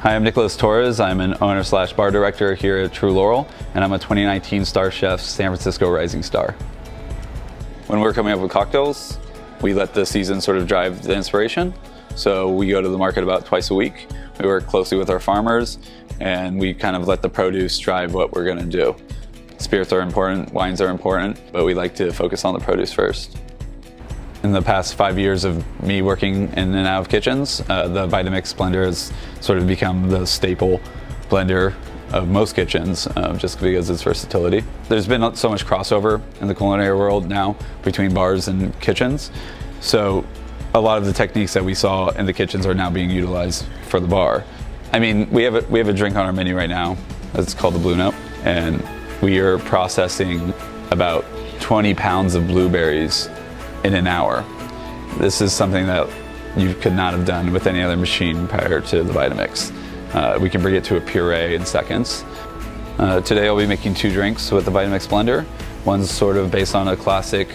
Hi, I'm Nicolas Torres. I'm an owner/bar director here at True Laurel, and I'm a 2019 StarChefs San Francisco Rising Star. When we're coming up with cocktails, we let the season sort of drive the inspiration. So we go to the market about twice a week. We work closely with our farmers, and we kind of let the produce drive what we're gonna do. Spirits are important, wines are important, but we like to focus on the produce first. In the past 5 years of me working in and out of kitchens, the Vitamix blender has sort of become the staple blender of most kitchens, just because of its versatility. There's been so much crossover in the culinary world now between bars and kitchens, so a lot of the techniques that we saw in the kitchens are now being utilized for the bar. I mean, we have a drink on our menu right now. It's called the Blue Note, and we are processing about 20 pounds of blueberries in an hour. This is something that you could not have done with any other machine prior to the Vitamix. We can bring it to a puree in seconds. Today I'll be making 2 drinks with the Vitamix blender. One's sort of based on a classic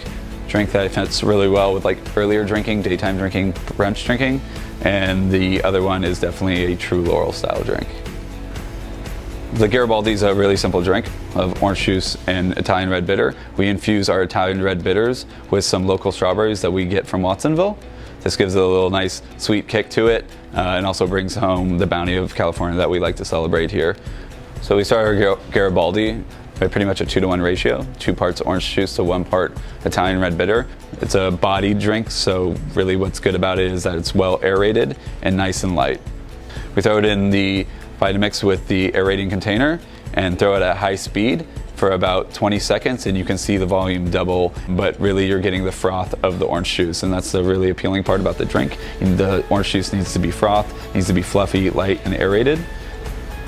drink that fits really well with like earlier drinking, daytime drinking, brunch drinking, and the other one is definitely a true Laurel style drink. The Garibaldi is a really simple drink of orange juice and Italian red bitter. We infuse our Italian red bitters with some local strawberries that we get from Watsonville. This gives it a little nice sweet kick to it, and also brings home the bounty of California that we like to celebrate here. So we start our Garibaldi by pretty much a 2-to-1 ratio, 2 parts orange juice to 1 part Italian red bitter. It's a bodied drink, so really what's good about it is that it's well aerated and nice and light. We throw it in the Vitamix with the aerating container and throw it at high speed for about 20 seconds, and you can see the volume double, but really you're getting the froth of the orange juice, and that's the really appealing part about the drink. The orange juice needs to be froth, needs to be fluffy, light, and aerated.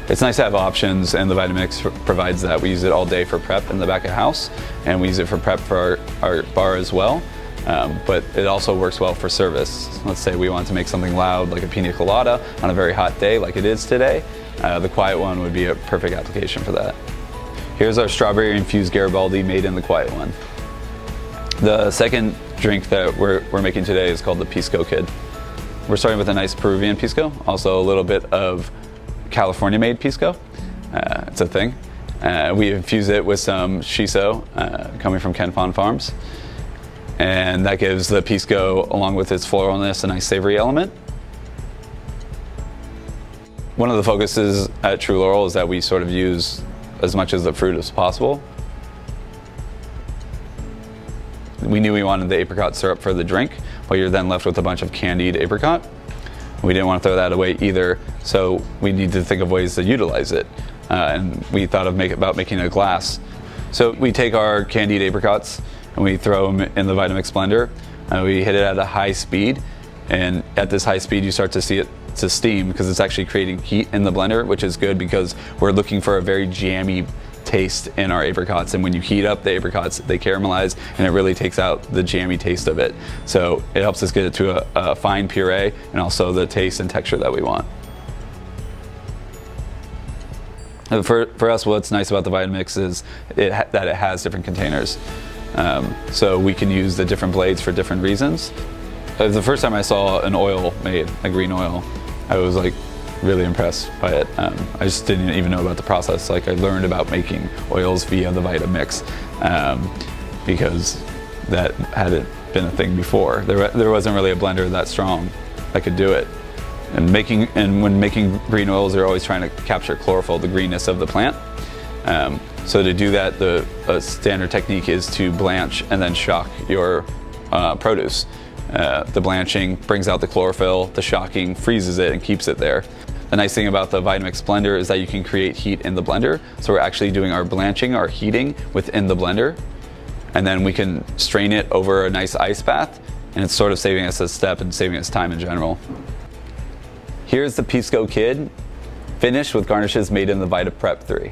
It's nice to have options, and the Vitamix provides that. We use it all day for prep in the back of house, and we use it for prep for our bar as well. But it also works well for service. Let's say we want to make something loud like a pina colada on a very hot day like it is today. The quiet one would be a perfect application for that. Here's our strawberry infused Garibaldi made in the quiet one. The second drink that we're making today is called the Pisco Kid. We're starting with a nice Peruvian Pisco, also a little bit of California made Pisco. It's a thing. We infuse it with some shiso coming from Ken Fon Farms. And that gives the Pisco, along with its floralness, a nice savory element. One of the focuses at True Laurel is that we sort of use as much of the fruit as possible. We knew we wanted the apricot syrup for the drink, but you're then left with a bunch of candied apricot. We didn't want to throw that away either, so we need to think of ways to utilize it. And we thought about making a glass. So we take our candied apricots and we throw them in the Vitamix blender. We hit it at a high speed, and at this high speed you start to see it to steam because it's actually creating heat in the blender, which is good because we're looking for a very jammy taste in our apricots, and when you heat up the apricots they caramelize and it really takes out the jammy taste of it. So it helps us get it to a fine puree and also the taste and texture that we want. For us, what's nice about the Vitamix is that it has different containers. So we can use the different blades for different reasons. The first time I saw an oil made, a green oil, I was like really impressed by it. I just didn't even know about the process. Like I learned about making oils via the Vitamix because that hadn't been a thing before. There wasn't really a blender that strong that could do it. And when making green oils, they're always trying to capture chlorophyll, the greenness of the plant. So to do that, the standard technique is to blanch and then shock your produce. The blanching brings out the chlorophyll, the shocking freezes it and keeps it there. The nice thing about the Vitamix blender is that you can create heat in the blender. So we're actually doing our blanching, our heating within the blender. And then we can strain it over a nice ice bath, and it's sort of saving us a step and saving us time in general. Here's the Pisco Kid, finished with garnishes made in the Vita Prep 3.